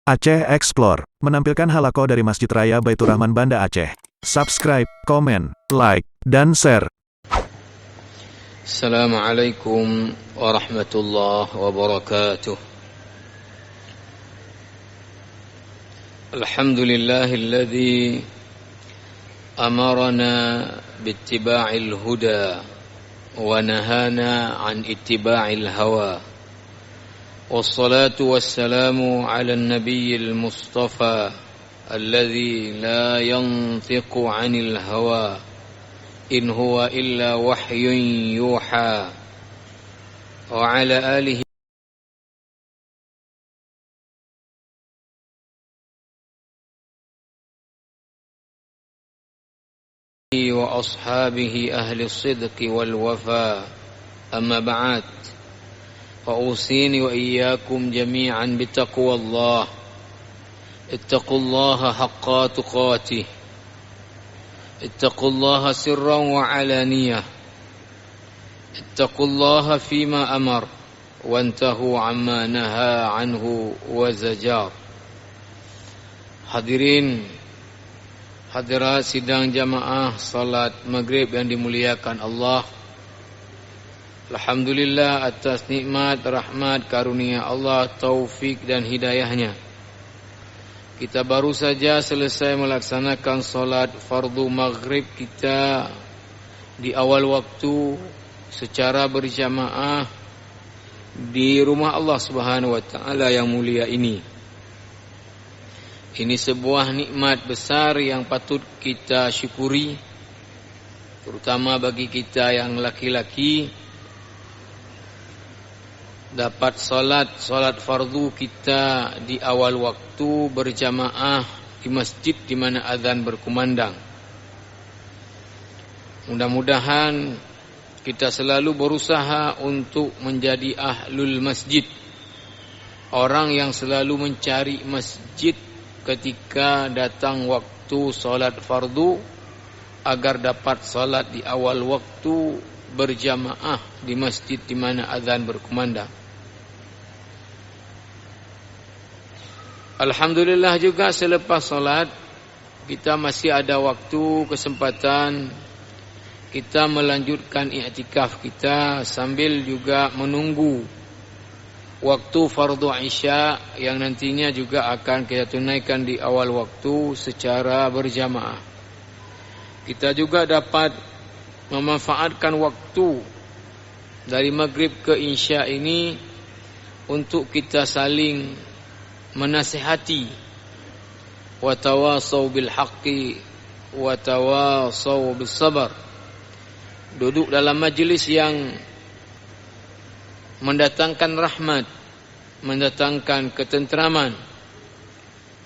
Aceh Explore menampilkan halaqah dari Masjid Raya Baitur Rahman Banda Aceh. Subscribe, komen, like, dan share. Assalamualaikum warahmatullahi wabarakatuh. Alhamdulillahilladzi amarana bittiba'il huda wa nahana an ittiba'il hawa. والصلاة والسلام على النبي المصطفى الذي لا ينطق عن الهوى إن هو إلا وحي يوحى وعلى آله وأصحابه أهل الصدق والوفاء أما بعد فأوصيني وإياكم جميعا بتقوى الله اتقوا الله حق تقاته اتقوا الله سرا وعلانية اتقوا الله فيما أمر وانتهوا عما نهى عنه وزجار. Hadirin hadirat sidang jamaah salat maghrib yang dimuliakan Allah, alhamdulillah atas nikmat, rahmat, karunia Allah, taufik dan hidayahnya. Kita baru saja selesai melaksanakan solat fardu maghrib kita di awal waktu secara berjamaah di rumah Allah Subhanahu wa taala yang mulia ini. Ini sebuah nikmat besar yang patut kita syukuri, terutama bagi kita yang laki-laki. Dapat solat fardu kita di awal waktu berjamaah di masjid di mana azan berkumandang. Mudah-mudahan kita selalu berusaha untuk menjadi ahlul masjid, orang yang selalu mencari masjid ketika datang waktu solat fardu, agar dapat solat di awal waktu berjamaah di masjid di mana azan berkumandang. Alhamdulillah juga selepas solat kita masih ada waktu, kesempatan kita melanjutkan i'tikaf kita sambil juga menunggu waktu fardu isya yang nantinya juga akan kita tunaikan di awal waktu secara berjamaah. Kita juga dapat memanfaatkan waktu dari maghrib ke isya ini untuk kita saling menasihati, wa tawasaw bil haqqi wa tawasaw bis sabar. Duduk dalam majlis yang mendatangkan rahmat, mendatangkan ketentraman,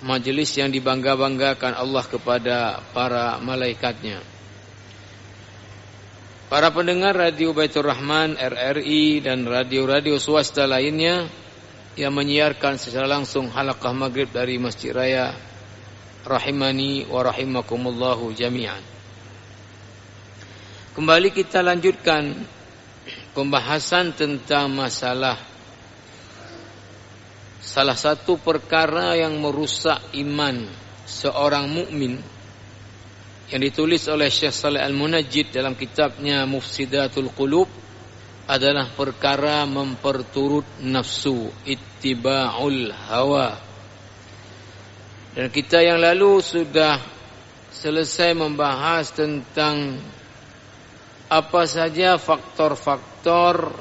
majlis yang dibangga-banggakan Allah kepada para malaikatnya. Para pendengar Radio Baitur Rahman, RRI dan radio-radio swasta lainnya yang menyiarkan secara langsung halaqah maghrib dari Masjid Raya, rahimani wa rahimakumullahu jami'an. Kembali kita lanjutkan pembahasan tentang masalah salah satu perkara yang merusak iman seorang mukmin yang ditulis oleh Syekh Shalih Al-Munajjid dalam kitabnya Mufsidatul Qulub adalah perkara memperturut nafsu, ittiba'ul hawa. Dan kita yang lalu sudah selesai membahas tentang apa saja faktor-faktor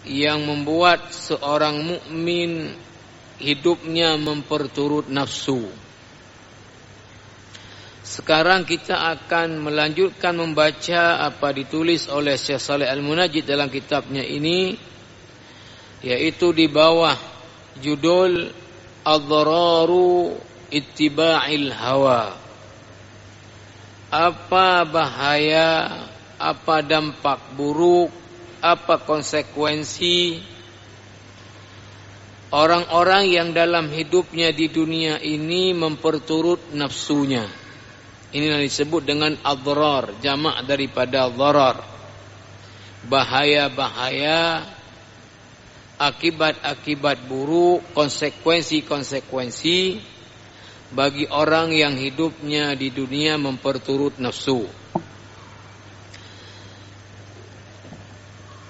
yang membuat seorang mukmin hidupnya memperturut nafsu. Sekarang kita akan melanjutkan membaca apa ditulis oleh Syekh Shalih Al-Munajjid dalam kitabnya ini, yaitu di bawah judul Adhararu Ittiba'il Hawa. Apa bahaya, apa dampak buruk, apa konsekuensi orang-orang yang dalam hidupnya di dunia ini memperturut nafsunya. Ini yang disebut dengan adrar, jamak daripada dharar. Bahaya-bahaya akibat-akibat buruk, konsekuensi-konsekuensi bagi orang yang hidupnya di dunia memperturut nafsu.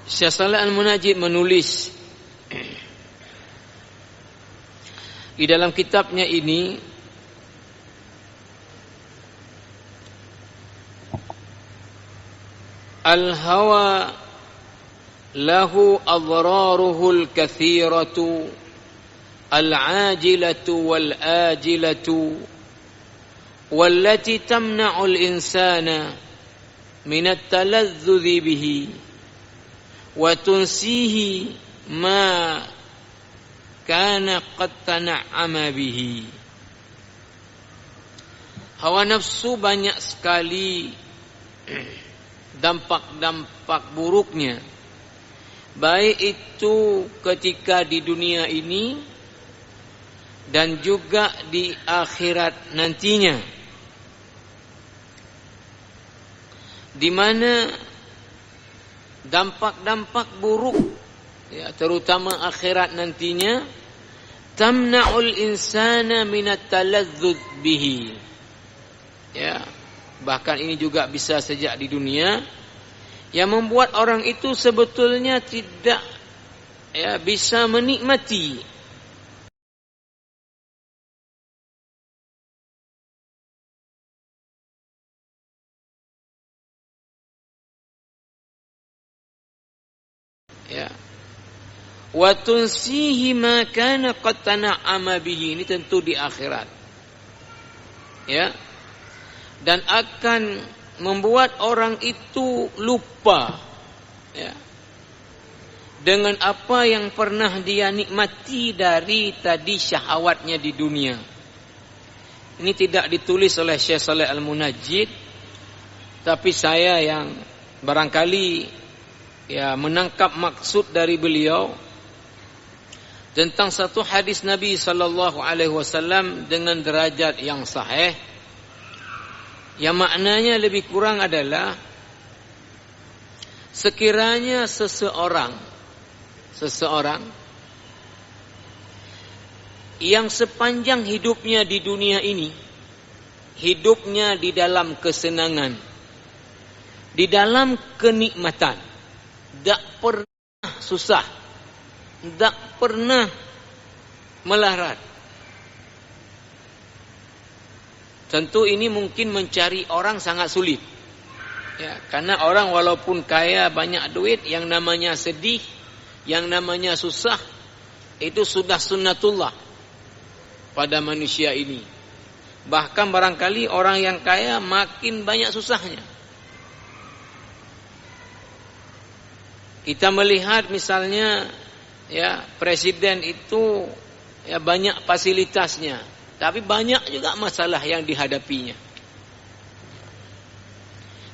Syekh Shalih Al-Munajjid menulis di dalam kitabnya ini, al-hawa lahu adraruhul kathiratu al-ajilatu wal-ajilatu wallati tamna'ul insana min at-talazzudhi bihi wa tunsihi ma kana qad tana'ama bihi. Hawa nafsu banyak sekali dampak-dampak buruknya, baik itu ketika di dunia ini dan juga di akhirat nantinya, di mana dampak-dampak buruk, ya, terutama akhirat nantinya, tamna'ul insana minat talazzuz bihi, ya, bahkan ini juga bisa sejak di dunia, yang membuat orang itu sebetulnya tidak, ya, bisa menikmati ya, wa tunsihi ma kana qad tana'ama bihi, ini tentu di akhirat, ya, dan akan membuat orang itu lupa, ya, dengan apa yang pernah dia nikmati dari tadi syahwatnya di dunia. Ini tidak ditulis oleh Syekh Shalih Al-Munajjid, tapi saya yang barangkali, ya, menangkap maksud dari beliau tentang satu hadis Nabi sallallahu alaihi wasallam dengan derajat yang sahih, yang maknanya lebih kurang adalah sekiranya seseorang yang sepanjang hidupnya di dunia ini, hidupnya di dalam kesenangan, di dalam kenikmatan, tidak pernah susah, tidak pernah melarat. Tentu ini mungkin mencari orang sangat sulit, ya, karena orang walaupun kaya banyak duit, yang namanya sedih, yang namanya susah, itu sudah sunnatullah pada manusia ini. Bahkan barangkali orang yang kaya makin banyak susahnya. Kita melihat misalnya, ya, presiden itu, ya, banyak fasilitasnya, tapi banyak juga masalah yang dihadapinya.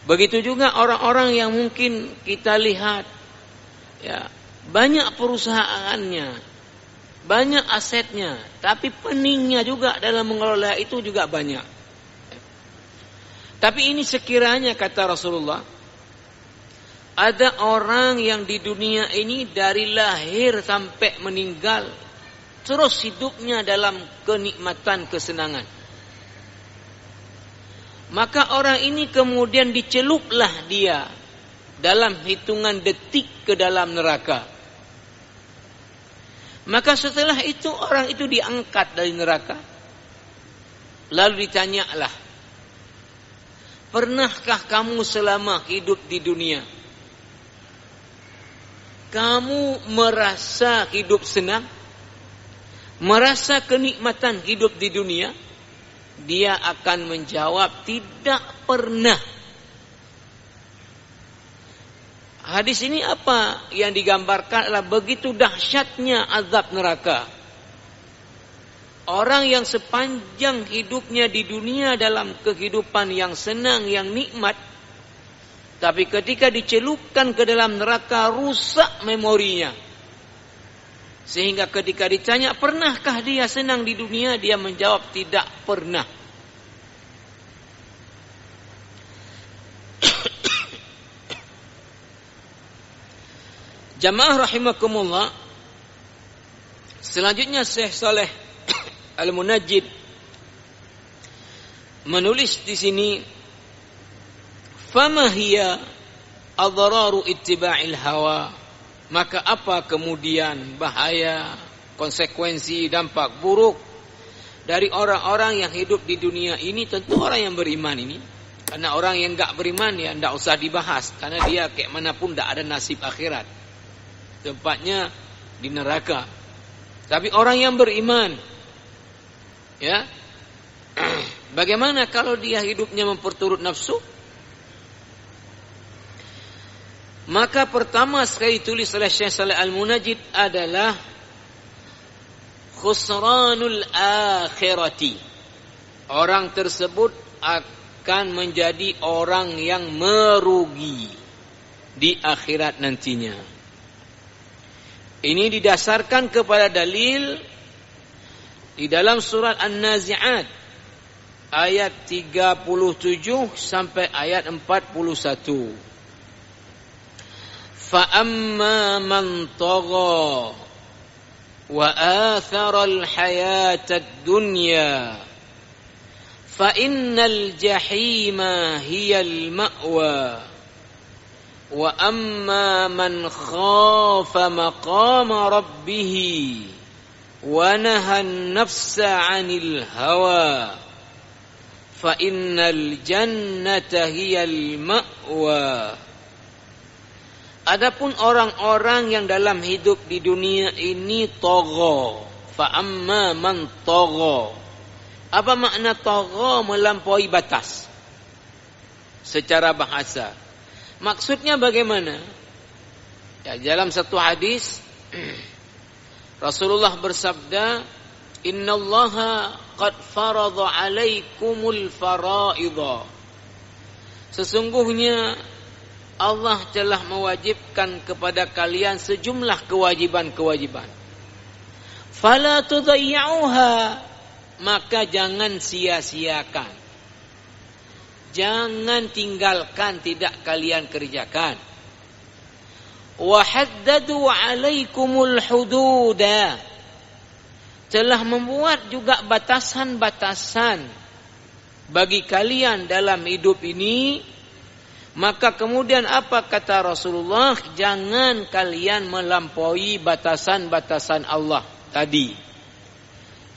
Begitu juga orang-orang yang mungkin kita lihat, ya, banyak perusahaannya, banyak asetnya, tapi peningnya juga dalam mengelola itu juga banyak. Tapi ini sekiranya, kata Rasulullah, ada orang yang di dunia ini dari lahir sampai meninggal terus hidupnya dalam kenikmatan, kesenangan, maka orang ini kemudian diceluplah dia dalam hitungan detik ke dalam neraka. Maka setelah itu orang itu diangkat dari neraka, lalu ditanyalah, pernahkah kamu selama hidup di dunia, kamu merasa hidup senang, merasa kenikmatan hidup di dunia? Dia akan menjawab, tidak pernah. Hadis ini apa yang digambarkan adalah begitu dahsyatnya azab neraka. Orang yang sepanjang hidupnya di dunia dalam kehidupan yang senang, yang nikmat, tapi ketika dicelupkan ke dalam neraka, rusak memorinya. Sehingga ketika ditanya, pernahkah dia senang di dunia? Dia menjawab, tidak pernah. Jamaah rahimakumullah, Selanjutnya Syekh Saleh Al-Munajjid menulis di sini, fama hiya adraru ittiba'il hawa, maka apa kemudian bahaya, konsekuensi, dampak buruk dari orang-orang yang hidup di dunia ini? Tentu orang yang beriman ini, karena orang yang enggak beriman ya enggak usah dibahas, karena dia kayak manapun enggak ada nasib akhirat, tempatnya di neraka. Tapi orang yang beriman, ya, bagaimana kalau dia hidupnya memperturut nafsu? Maka pertama sekali tulis oleh Syekh Saleh Al-Munajjid adalah khusranul akhirati. Orang tersebut akan menjadi orang yang merugi di akhirat nantinya. Ini didasarkan kepada dalil di dalam surat An-Nazi'at ayat 37 sampai ayat 41. Fa amma man tagha wa athara al-hayata ad-dunya fa innal jahima hiya al-ma'wa wa amma man khafa maqama rabbih wa nahan nafsa 'anil hawa fa innal jannata hiyal ma'wa. Adapun orang-orang yang dalam hidup di dunia ini tagha, fa amma man tagha. Apa makna tagha? Melampaui batas secara bahasa. Maksudnya bagaimana? Ya, dalam satu hadis Rasulullah bersabda, innallaha qad farada alaikumul faraidha. Sesungguhnya Allah telah mewajibkan kepada kalian sejumlah kewajiban-kewajiban. Fala tudayyi'uha, maka jangan sia-siakan. Jangan tinggalkan, tidak kalian kerjakan. Wa haddadu alaikumul hududa, telah membuat juga batasan-batasan bagi kalian dalam hidup ini. Maka kemudian apa kata Rasulullah? Jangan kalian melampaui batasan-batasan Allah tadi.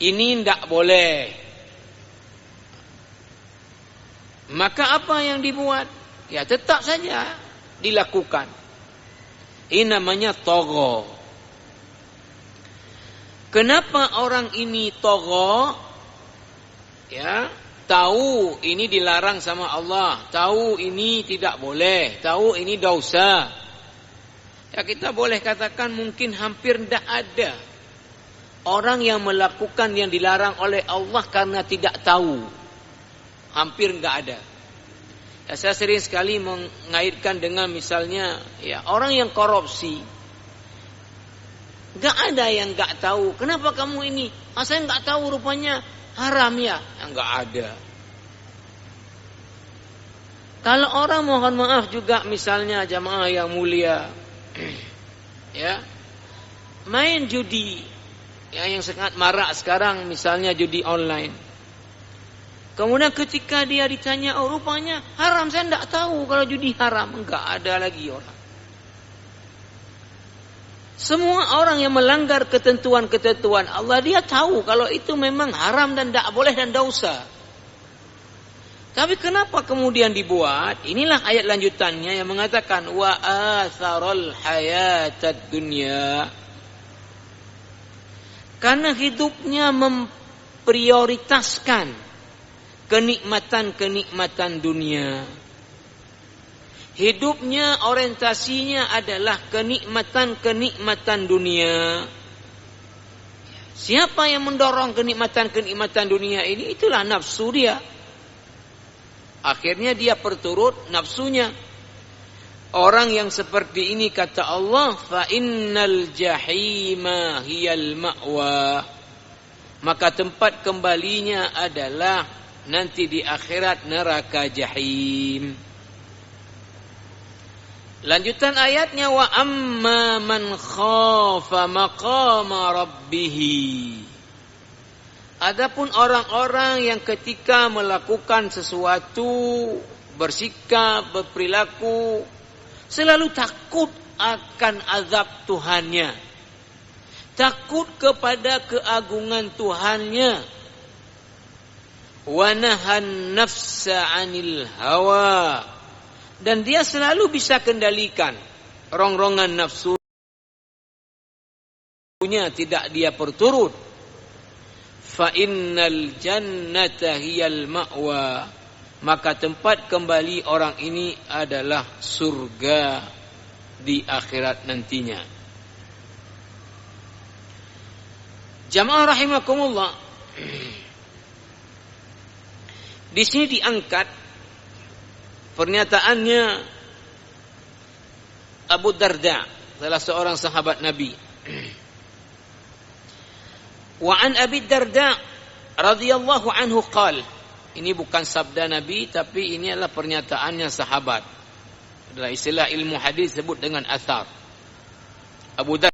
Ini tidak boleh. Maka apa yang dibuat? Ya tetap saja dilakukan. Ini namanya tagha. Kenapa orang ini tagha? Ya, tahu ini dilarang sama Allah, tahu ini tidak boleh, tahu ini dosa. Ya kita boleh katakan mungkin hampir tidak ada orang yang melakukan yang dilarang oleh Allah karena tidak tahu. Hampir enggak ada. Ya, saya sering sekali mengaitkan dengan misalnya ya orang yang korupsi. Enggak ada yang enggak tahu. Kenapa kamu ini? Saya enggak tahu rupanya haram ya. Enggak ada. Kalau orang mohon maaf juga misalnya jamaah yang mulia ya main judi ya, yang sangat marak sekarang misalnya judi online. Kemudian ketika dia ditanya, oh rupanya haram, saya tidak tahu kalau judi haram. Enggak ada lagi orang. Semua orang yang melanggar ketentuan-ketentuan Allah, dia tahu kalau itu memang haram dan tidak boleh dan dosa. Tapi kenapa kemudian dibuat? Inilah ayat lanjutannya yang mengatakan wa atharal hayatad dunya. Karena hidupnya memprioritaskan kenikmatan-kenikmatan dunia. Hidupnya orientasinya adalah kenikmatan-kenikmatan dunia. Siapa yang mendorong kenikmatan-kenikmatan dunia ini? Itulah nafsu dia. Akhirnya dia perturut nafsunya. Orang yang seperti ini kata Allah, fa innal jahima hiyal ma'wa. Maka tempat kembalinya adalah nanti di akhirat neraka jahim. Lanjutan ayatnya, wa amma man khafa maqama rabbih. Adapun orang-orang yang ketika melakukan sesuatu, bersikap, berperilaku, selalu takut akan azab Tuhannya, takut kepada keagungan Tuhannya, wa nahan nafsa 'anil hawa, dan dia selalu bisa kendalikan rongrongan nafsunya, tidak dia perturut. Fa innal jannata hiyal ma'wa, maka tempat kembali orang ini adalah surga di akhirat nantinya. Jamaah rahimakumullah, di sini diangkat pernyataannya Abu Darda, salah seorang sahabat Nabi. Wa an Abi Darda radhiyallahu anhu qala, ini bukan sabda Nabi tapi ini adalah pernyataannya sahabat. Adalah istilah ilmu hadis sebut dengan athar. Abu Darda